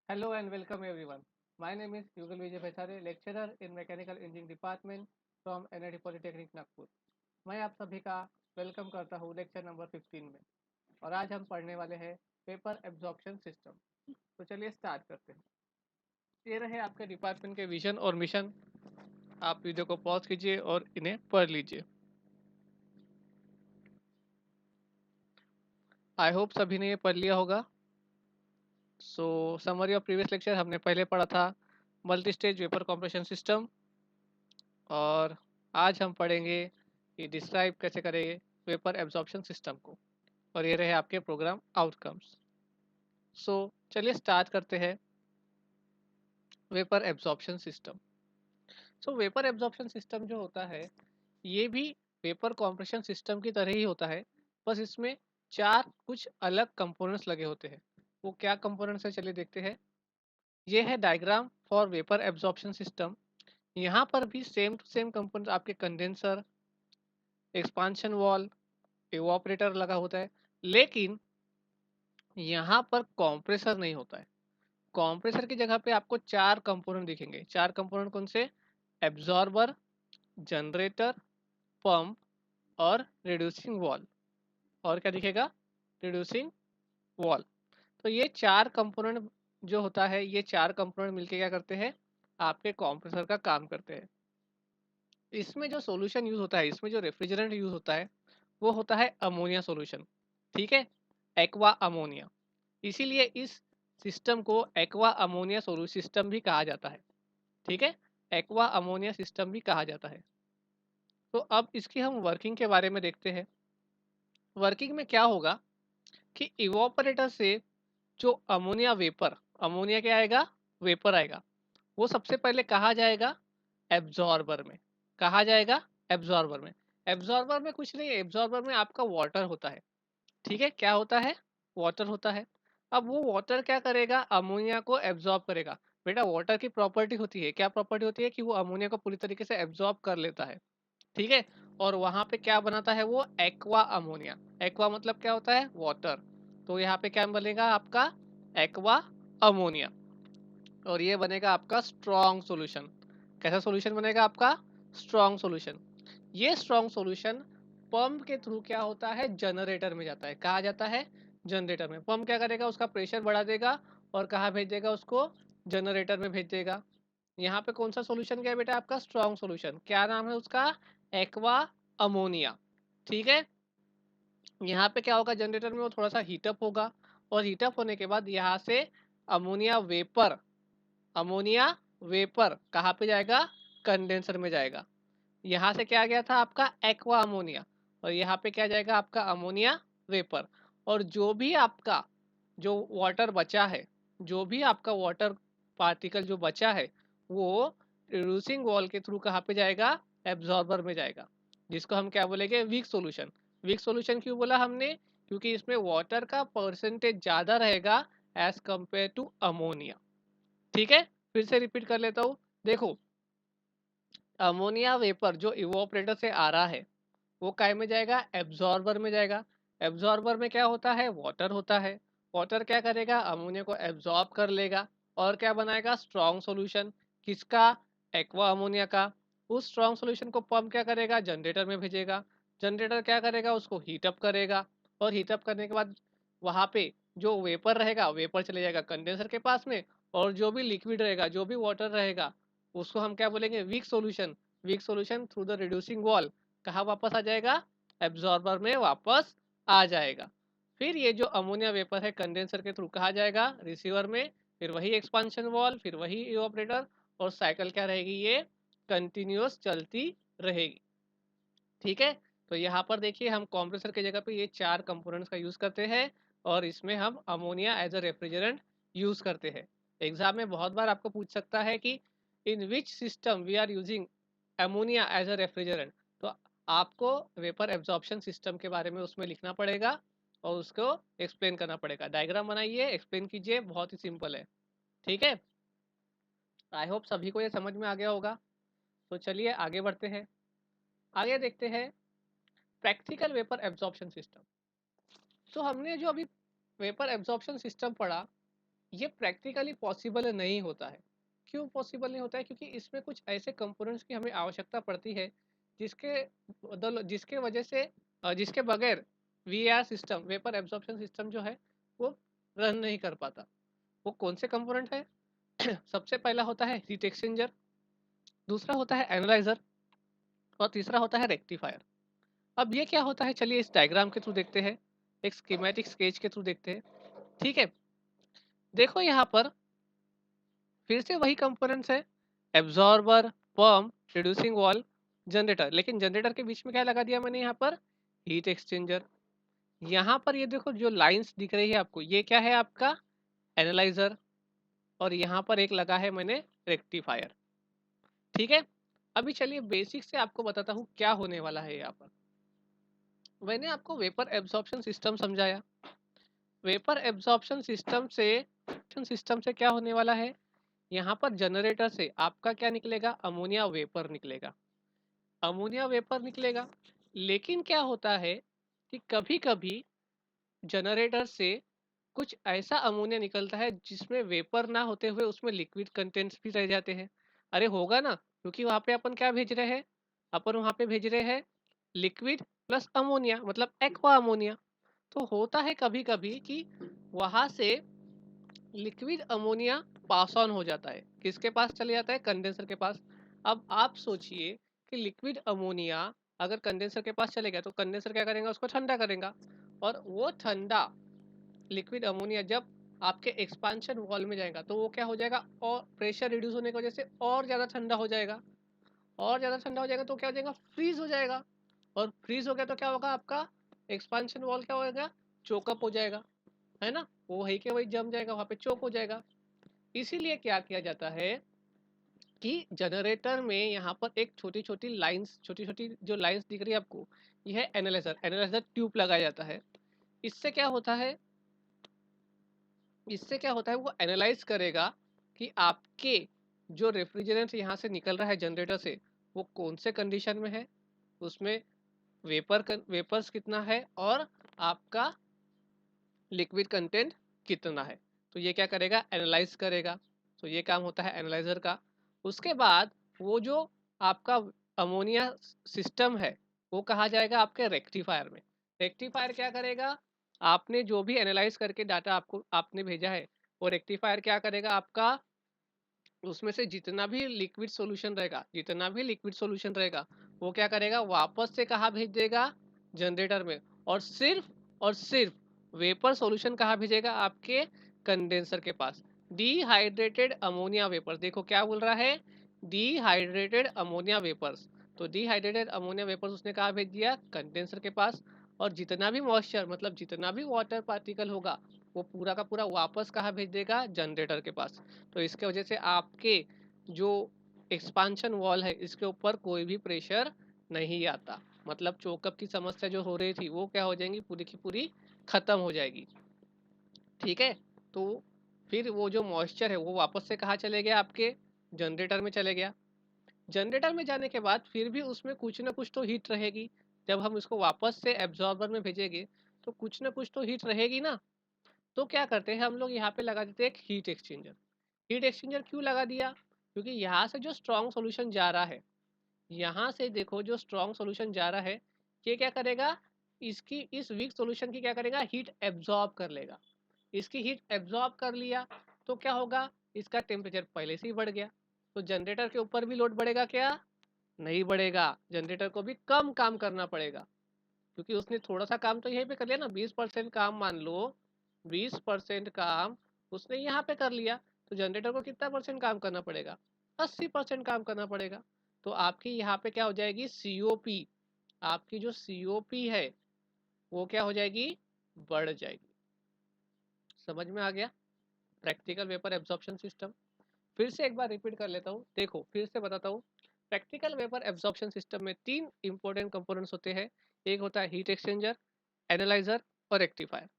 Hello and welcome everyone. My name is Yugal Vijay Bhaisare, lecturer in Mechanical Engineering Department from NIT Polytechnic Nagpur. मैं आप सभी का welcome करता हूँ lecture number 15 में। और आज हम पढ़ने वाले हैं पेपर एब्जॉर्प्शन सिस्टम। तो चलिए स्टार्ट करते हैं। ये रहे आपके डिपार्टमेंट के विजन और मिशन। आप वीडियो को पॉज कीजिए और इन्हें पढ़ लीजिए। आई होप सभी ने ये पढ़ लिया होगा। सो समरी ऑफ प्रीवियस लेक्चर हमने पहले पढ़ा था multi stage vapour compression system, और आज हम पढ़ेंगे कि डिस्क्राइब कैसे करेंगे वेपर एब्जॉर्प्शन सिस्टम को। और ये रहे आपके प्रोग्राम आउटकम्स। सो चलिए स्टार्ट करते हैं वेपर एब्जॉर्प्शन सिस्टम। सो वेपर एब्जॉर्प्शन सिस्टम जो होता है ये भी वेपर कंप्रेशन सिस्टम की तरह ही होता है, बस इसमें चार कुछ अलग कंपोनेंट्स लगे होते हैं। वो क्या कंपोनेंट्स है चलिए देखते हैं। ये है diagram for vapour absorption system. यहाँ पर भी सेम टू सेम कंपोनेंट्स आपके कंडेंसर, एक्सपांशन वॉल, इवापोरेटर लगा होता है, लेकिन यहाँ पर कॉम्प्रेसर नहीं होता है। कॉम्प्रेसर की जगह पे आपको चार कंपोनेंट दिखेंगे। चार कंपोनेंट कौन से? एब्जॉर्बर, जनरेटर, पंप और रिड्यूसिंग वॉल। और क्या दिखेगा? Reducing wall. तो ये चार कंपोनेंट जो होता है, ये चार कंपोनेंट मिलके क्या करते हैं? आपके कॉम्प्रेसर का काम करते हैं। इसमें जो सॉल्यूशन यूज होता है, इसमें जो रेफ्रिजरेंट यूज होता है वो होता है अमोनिया सॉल्यूशन। ठीक है, एक्वा अमोनिया। इसीलिए इस सिस्टम को एक्वा अमोनिया सॉल्यूशन सिस्टम भी कहा जाता है। ठीक है, एक्वा अमोनिया सिस्टम भी कहा जाता है। तो अब इसकी हम वर्किंग के बारे में देखते हैं। वर्किंग में क्या होगा कि इवोपरेटर से जो अमोनिया वेपर, अमोनिया क्या आएगा? वेपर आएगा। वो सबसे पहले कहा जाएगा एब्जॉर्बर में। कहा जाएगा एब्जॉर्बर में। एब्जॉर्बर में कुछ नहीं है, एब्जॉर्बर में आपका वाटर होता है। ठीक है, क्या होता है? वाटर होता है। अब वो वाटर क्या करेगा? अमोनिया को एब्जॉर्ब करेगा। बेटा वाटर की प्रॉपर्टी होती है, क्या प्रॉपर्टी होती है? कि वो अमोनिया को पूरी तरीके से एब्जॉर्ब कर लेता है। ठीक है, और वहां पे क्या बनाता है? वो एक्वा अमोनिया। एक्वा मतलब क्या होता है? वाटर। तो यहाँ पे क्या बनेगा आपका? Aqua ammonia. और ये बनेगा आपका स्ट्रॉन्ग सॉल्यूशन। कैसा सॉल्यूशन बनेगा आपका? Strong solution. ये स्ट्रॉन्ग सॉल्यूशन पंप के थ्रू क्या होता है? जनरेटर में जाता है। कहा जाता है जनरेटर में। पंप क्या करेगा? उसका प्रेशर बढ़ा देगा और कहाँ भेज देगा? उसको जनरेटर में भेज देगा। यहाँ पे कौन सा सॉल्यूशन गया बेटा? आपका स्ट्रॉन्ग सॉल्यूशन। क्या नाम है उसका? Aqua ammonia. ठीक है, यहाँ पे क्या होगा? जनरेटर में वो थोड़ा सा हीटअप होगा, और हीटअप होने के बाद यहाँ से अमोनिया वेपर, अमोनिया वेपर कहाँ पे जाएगा? कंडेंसर में जाएगा। यहाँ से क्या गया था? आपका एक्वा अमोनिया। और यहाँ पे क्या जाएगा? आपका अमोनिया वेपर। और जो भी आपका जो वाटर बचा है, जो भी आपका वाटर पार्टिकल जो बचा है, वो रिड्यूसिंग वॉल के थ्रू कहाँ पे जाएगा? एब्जॉर्बर में जाएगा, जिसको हम क्या बोलेंगे? Weak solution. वीक सॉल्यूशन क्यों बोला हमने? क्योंकि इसमें वाटर का परसेंटेज ज़्यादा रहेगा एज कंपेयर टू अमोनिया। ठीक है, फिर से रिपीट कर लेता हूँ। देखो, अमोनिया वेपर जो इवोपरेटर से आ रहा है वो काय में जाएगा? एब्जॉर्बर में जाएगा। एब्जॉर्बर में क्या होता है? वाटर होता है। वाटर क्या करेगा? अमोनिया को एब्जॉर्ब कर लेगा और क्या बनाएगा? Strong solution. किसका? एक्वा अमोनिया का। उस स्ट्रॉन्ग सॉल्यूशन को पंप क्या करेगा? जनरेटर में भेजेगा। जनरेटर क्या करेगा? उसको हीटअप करेगा, और हीटअप करने के बाद वहां पे जो वेपर रहेगा, वेपर चले जाएगा कंडेंसर के पास में। और जो भी लिक्विड रहेगा, जो भी वाटर रहेगा, उसको हम क्या बोलेंगे? Weak solution. Weak solution through the reducing valve कहाँ वापस आ जाएगा? एब्जॉर्बर में वापस आ जाएगा। फिर ये जो अमोनिया वेपर है कंडेंसर के थ्रू कहा जाएगा? रिसीवर में। फिर वही एक्सपांशन वॉल, फिर वही इवापोरेटर, और साइकिल क्या रहेगी? ये कंटिन्यूअस चलती रहेगी। ठीक है, तो यहाँ पर देखिए हम कंप्रेसर की जगह पे ये चार कंपोनेंट्स का यूज करते हैं, और इसमें हम ammonia as a refrigerant use करते हैं। एग्जाम में बहुत बार आपको पूछ सकता है कि in which system we are using ammonia as a refrigerant. तो आपको वेपर एब्जॉर्प्शन सिस्टम के बारे में उसमें लिखना पड़ेगा और उसको एक्सप्लेन करना पड़ेगा। डायग्राम बनाइए, एक्सप्लेन कीजिए, बहुत ही सिंपल है। ठीक है, आई होप सभी को ये समझ में आ गया होगा। तो चलिए आगे बढ़ते हैं। आगे देखते हैं प्रैक्टिकल वेपर एब्जॉर्प्शन सिस्टम। तो हमने जो अभी वेपर एब्जॉर्प्शन सिस्टम पढ़ा, ये प्रैक्टिकली पॉसिबल नहीं होता है। क्यों पॉसिबल नहीं होता है? क्योंकि इसमें कुछ ऐसे कंपोनेंट्स की हमें आवश्यकता पड़ती है जिसके जिसके वजह से जिसके बगैर VR system, vapour absorption system जो है वो रन नहीं कर पाता। वो कौन से कंपोनेंट है? सबसे पहला होता है हीट एक्सचेंजर, दूसरा होता है एनालाइजर और तीसरा होता है रेक्टिफायर। अब ये क्या होता है, चलिए इस डायग्राम के थ्रू देखते हैं, एक स्कीमेटिक स्केच के थ्रू देखते हैं। ठीक है, देखो यहाँ पर फिर से वही कंपोनेंट्स है, absorber, pump, reducing wall, generator. लेकिन जनरेटर के बीच में क्या लगा दिया मैंने यहाँ पर? Heat exchanger. यहाँ पर ये देखो जो लाइंस दिख रही है आपको, ये क्या है आपका? एनालाइजर। और यहाँ पर एक लगा है मैंने रेक्टिफायर। ठीक है, अभी चलिए बेसिक से आपको बताता हूँ क्या होने वाला है यहाँ पर। मैंने आपको वेपर एब्जॉर्प्शन सिस्टम समझाया। वेपर एब्जॉर्प्शन सिस्टम से क्या होने वाला है? यहाँ पर जनरेटर से आपका क्या निकलेगा? अमोनिया वेपर निकलेगा। अमोनिया वेपर निकलेगा। लेकिन क्या होता है कि कभी कभी जनरेटर से कुछ ऐसा अमोनिया निकलता है जिसमें वेपर ना होते हुए उसमें लिक्विड कंटेंट्स भी रह जाते हैं। अरे होगा ना, क्योंकि वहां पे अपन क्या भेज रहे हैं? अपन वहां पे भेज रहे हैं लिक्विड प्लस अमोनिया, मतलब एक्वा अमोनिया। तो होता है कभी कभी कि वहां से लिक्विड अमोनिया पास ऑन हो जाता है, किसके पास चले जाता है? कंडेंसर के पास। अब आप सोचिए कि लिक्विड अमोनिया अगर कंडेंसर के पास चले गया तो कंडेंसर क्या करेगा? उसको ठंडा करेगा। और वो ठंडा लिक्विड अमोनिया जब आपके एक्सपांशन वॉल में जाएगा तो वो क्या हो जाएगा? और प्रेशर रिड्यूस होने की वजह से और ज़्यादा ठंडा हो जाएगा। और ज़्यादा ठंडा हो जाएगा तो क्या हो जाएगा? फ्रीज हो जाएगा। और फ्रीज हो गया तो क्या होगा? आपका एक्सपांशन वॉल क्या होगा? चोकअप हो जाएगा, है ना? वो वही के वही जम जाएगा, वहाँ पे चोक हो जाएगा। इसीलिए क्या किया जाता है कि जनरेटर में यहाँ पर एक छोटी छोटी लाइंस, छोटी छोटी जो लाइंस दिख रही है आपको, यह है एनालाइजर। एनालाइजर ट्यूब लगाया जाता है। इससे क्या होता है? इससे क्या होता है, वो एनालाइज करेगा कि आपके जो रेफ्रिजरेंट यहाँ से निकल रहा है जनरेटर से, वो कौन से कंडीशन में है, उसमें वेपर्स कितना है और आपका लिक्विड कंटेंट कितना है। तो ये क्या करेगा? एनालाइज करेगा। तो ये काम होता है एनालाइजर का। उसके बाद वो जो आपका अमोनिया सिस्टम है वो कहा जाएगा आपके रेक्टिफायर में। रेक्टिफायर क्या करेगा? आपने जो भी एनालाइज करके डाटा आपको आपने भेजा है, वो रेक्टिफायर क्या करेगा? आपका उसमें से जितना भी लिक्विड सॉल्यूशन रहेगा वो क्या करेगा? वापस से कहाँ भेज देगा? जनरेटर में। और सिर्फ वेपर सॉल्यूशन कहाँ भेजेगा? आपके कंडेंसर के पास। डिहाइड्रेटेड अमोनिया वेपर, देखो क्या बोल रहा है? Dehydrated ammonia vapours. तो डिहाइड्रेटेड अमोनिया वेपर्स उसने कहाँ भेज दिया? कंडेंसर के पास। और जितना भी मॉइस्चर, मतलब जितना भी वाटर पार्टिकल होगा वो पूरा का पूरा वापस कहाँ भेज देगा? जनरेटर के पास। तो इसके वजह से आपके जो एक्सपांशन वॉल है इसके ऊपर कोई भी प्रेशर नहीं आता, मतलब चोकअप की समस्या जो हो रही थी वो क्या हो जाएगी? पूरी की पूरी खत्म हो जाएगी। ठीक है, तो फिर वो जो मॉइस्चर है वो वापस से कहाँ चले गया? आपके जनरेटर में चले गया। जनरेटर में जाने के बाद फिर भी उसमें कुछ ना कुछ तो हीट रहेगी। जब हम इसको वापस से एब्जॉर्बर में भेजेंगे तो कुछ ना कुछ तो हीट रहेगी ना। तो क्या करते हैं हम लोग? यहाँ पे लगा देते हैं एक हीट एक्सचेंजर। हीट एक्सचेंजर क्यों लगा दिया? क्योंकि यहाँ से जो स्ट्रॉन्ग सॉल्यूशन जा रहा है, यहाँ से देखो जो स्ट्रॉन्ग सॉल्यूशन जा रहा है, ये क्या करेगा? इसकी इस वीक सॉल्यूशन की क्या करेगा? हीट एब्जॉर्ब कर लेगा। इसकी हीट एब्जॉर्ब कर लिया तो क्या होगा? इसका टेम्परेचर पहले से ही बढ़ गया। तो जनरेटर के ऊपर भी लोड बढ़ेगा क्या? नहीं बढ़ेगा। जनरेटर को भी कम काम करना पड़ेगा, क्योंकि उसने थोड़ा सा काम तो यहीं पे कर लिया ना। 20% काम मान लो, 20% काम उसने यहाँ पे कर लिया। तो जनरेटर को कितना परसेंट काम करना पड़ेगा? 80% काम करना पड़ेगा। तो आपकी यहाँ पे क्या हो जाएगी? सीओपी, आपकी जो सीओपी है वो क्या हो जाएगी? बढ़ जाएगी। समझ में आ गया? प्रैक्टिकल वेपर एब्जॉर्प्शन सिस्टम फिर से एक बार रिपीट कर लेता हूँ, देखो फिर से बताता हूँ। प्रैक्टिकल वेपर एब्जॉर्प्शन सिस्टम में तीन इंपॉर्टेंट कंपोनेंट्स होते हैं। एक होता है हीट एक्सचेंजर, एनालाइजर और रेक्टिफायर।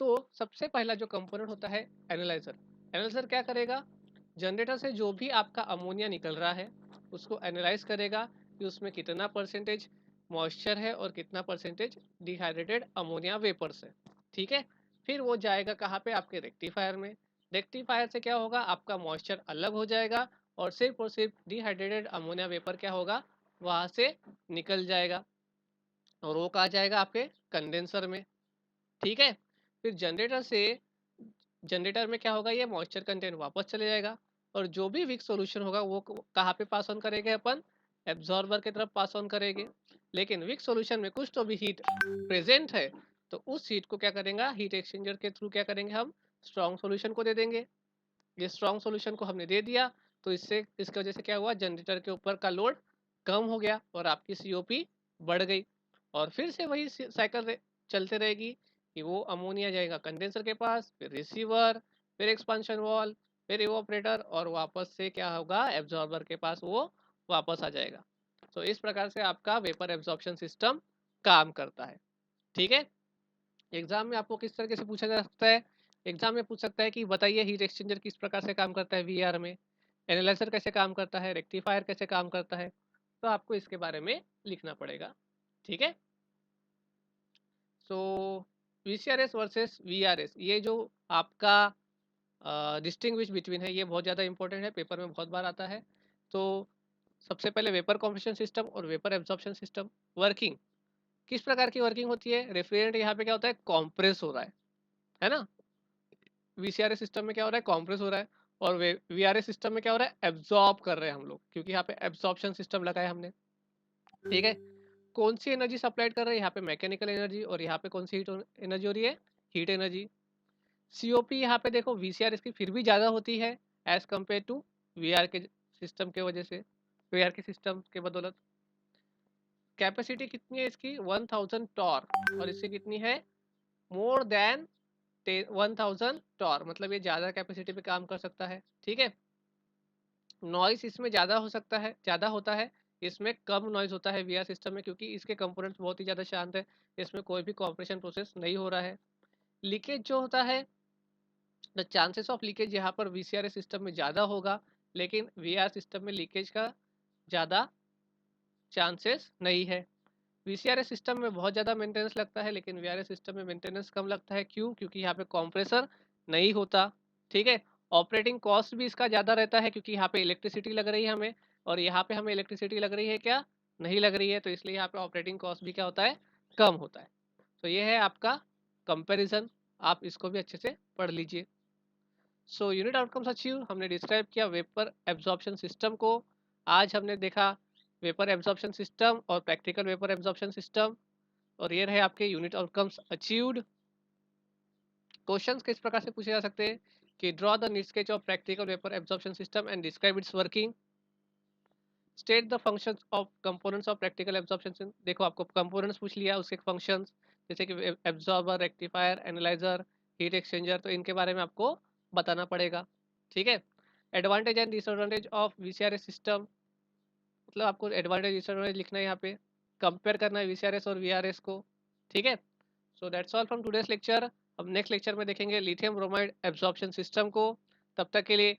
तो सबसे पहला जो कंपोनेंट होता है एनालाइजर। एनालाइजर क्या करेगा? जनरेटर से जो भी आपका अमोनिया निकल रहा है उसको एनालाइज करेगा कि उसमें कितना परसेंटेज मॉइस्चर है और कितना परसेंटेज डिहाइड्रेटेड अमोनिया वेपर्स है। ठीक है, फिर वो जाएगा कहाँ पे? आपके रेक्टिफायर में। रेक्टिफायर से क्या होगा, आपका मॉइस्चर अलग हो जाएगा और सिर्फ डिहाइड्रेटेड अमोनिया वेपर क्या होगा, वहां से निकल जाएगा और वो कहा जाएगा आपके कंडेंसर में। ठीक है, फिर जनरेटर में क्या होगा, ये मॉइस्चर कंटेंट वापस चले जाएगा और जो भी विक सॉल्यूशन होगा वो कहाँ पे पास ऑन करेंगे अपन, एब्जॉर्बर की तरफ पास ऑन करेंगे। लेकिन विक सॉल्यूशन में कुछ तो भी हीट प्रेजेंट है, तो उस हीट को क्या करेंगे, हीट एक्सचेंजर के थ्रू क्या करेंगे, हम स्ट्रॉन्ग सॉल्यूशन को दे देंगे। ये स्ट्रॉन्ग सॉल्यूशन को हमने दे दिया तो इसकी वजह से क्या हुआ, जनरेटर के ऊपर का लोड कम हो गया और आपकी सीओपी बढ़ गई। और फिर से वही साइकिल चलते रहेगी कि वो अमोनिया जाएगा कंडेंसर के पास, फिर रिसीवर, फिर एक्सपांशन वॉल, फिर इवोपरेटर और वापस से क्या होगा, एब्जॉर्बर के पास वो वापस आ जाएगा। तो इस प्रकार से आपका वेपर एब्जॉर्प्शन सिस्टम काम करता है। ठीक है, एग्जाम में आपको किस तरीके से पूछा जा सकता है, एग्जाम में पूछ सकता है कि बताइए हीट एक्सचेंजर किस प्रकार से काम करता है वीआर में, एनालाइजर कैसे काम करता है, रेक्टिफायर कैसे काम करता है, तो आपको इसके बारे में लिखना पड़ेगा। ठीक है, सो वीसीआरएस वर्सेस वीआरएस, ये जो आपका डिस्टिंग्विश बिटवीन है, ये बहुत ज़्यादा इंपॉर्टेंट है, पेपर में बहुत बार आता है। तो सबसे पहले वेपर कॉम्प्रेशन सिस्टम और वेपर एब्जॉर्प्शन सिस्टम वर्किंग, किस प्रकार की वर्किंग होती है। रेफ्रिजरेंट यहाँ पे क्या होता है, कॉम्प्रेस हो रहा है ना। वीसीआरएस सिस्टम में क्या हो रहा है, कॉम्प्रेस हो रहा है। और वीआरएस सिस्टम में क्या हो रहा है, एब्जॉर्ब कर रहे हैं हम लोग, क्योंकि यहाँ पे एब्जॉर्प्शन सिस्टम लगाया हमने। ठीक है, कौन सी एनर्जी सप्लाइड कर रहे हैं, यहाँ पे मैकेनिकल एनर्जी, और यहाँ पे कौन सी हीट एनर्जी हो रही है, हीट एनर्जी। सीओपी यहाँ पे देखो वीसीआर इसकी फिर भी ज़्यादा होती है एज कम्पेयर टू वीआर के सिस्टम के वजह से, वीआर के सिस्टम के बदौलत। कैपेसिटी कितनी है इसकी, 1000 टॉर, और इससे कितनी है, मोर देन 1000 टॉर, मतलब ये ज़्यादा कैपेसिटी पे काम कर सकता है। ठीक है, नॉइस इसमें ज़्यादा हो सकता है, ज़्यादा होता है, इसमें कम नॉइज होता है वीआर सिस्टम में, क्योंकि इसके कंपोनेंट्स बहुत ही ज़्यादा शांत है, इसमें कोई भी कॉम्प्रेशन प्रोसेस नहीं हो रहा है। लीकेज जो होता है, द चांसेस ऑफ लीकेज यहाँ पर वीसीआरएस सिस्टम में ज़्यादा होगा, लेकिन वीआर सिस्टम में लीकेज का ज़्यादा चांसेस नहीं है। वीसीआरएस सिस्टम में बहुत ज़्यादा मेंटेनेंस लगता है, लेकिन वीआरएस सिस्टम में मेंटेनेंस कम लगता है। क्यों, क्योंकि यहाँ पे कंप्रेसर नहीं होता। ठीक है, ऑपरेटिंग कॉस्ट भी इसका ज़्यादा रहता है, क्योंकि यहाँ पे इलेक्ट्रिसिटी लग रही है हमें, और यहाँ पे हमें इलेक्ट्रिसिटी लग रही है क्या, नहीं लग रही है, तो इसलिए यहाँ पे ऑपरेटिंग कॉस्ट भी क्या होता है, कम होता है। तो ये है आपका कंपेरिजन, आप इसको भी अच्छे से पढ़ लीजिए। सो यूनिट आउटकम्स अचीव, हमने डिस्क्राइब किया वेपर एब्जॉर्प्शन सिस्टम को। आज हमने देखा वेपर एब्जॉर्प्शन सिस्टम और प्रैक्टिकल वेपर एब्जॉर्प्शन सिस्टम, और ये रहे आपके यूनिट आउटकम्स अचीव्ड। क्वेश्चंस किस प्रकार से पूछे जा सकते हैं कि draw the neat sketch of practical vapour absorption system and describe its working, state the functions of components of practical absorption. देखो आपको कंपोनेंट्स पूछ लिया, उसके फंक्शंस जैसे कि absorber, rectifier, analyser, heat exchanger, तो इनके बारे में आपको बताना पड़ेगा। ठीक है, advantage and disadvantage of VCRS system, मतलब आपको एडवांटेज डिसएडवांटेज लिखना है, यहाँ पे कंपेयर करना है वीसीआरएस और वीआरएस को। ठीक है, so that's all from today's lecture. अब नेक्स्ट लेक्चर में देखेंगे लिथियम ब्रोमाइड एब्जॉर्प्शन सिस्टम को। तब तक के लिए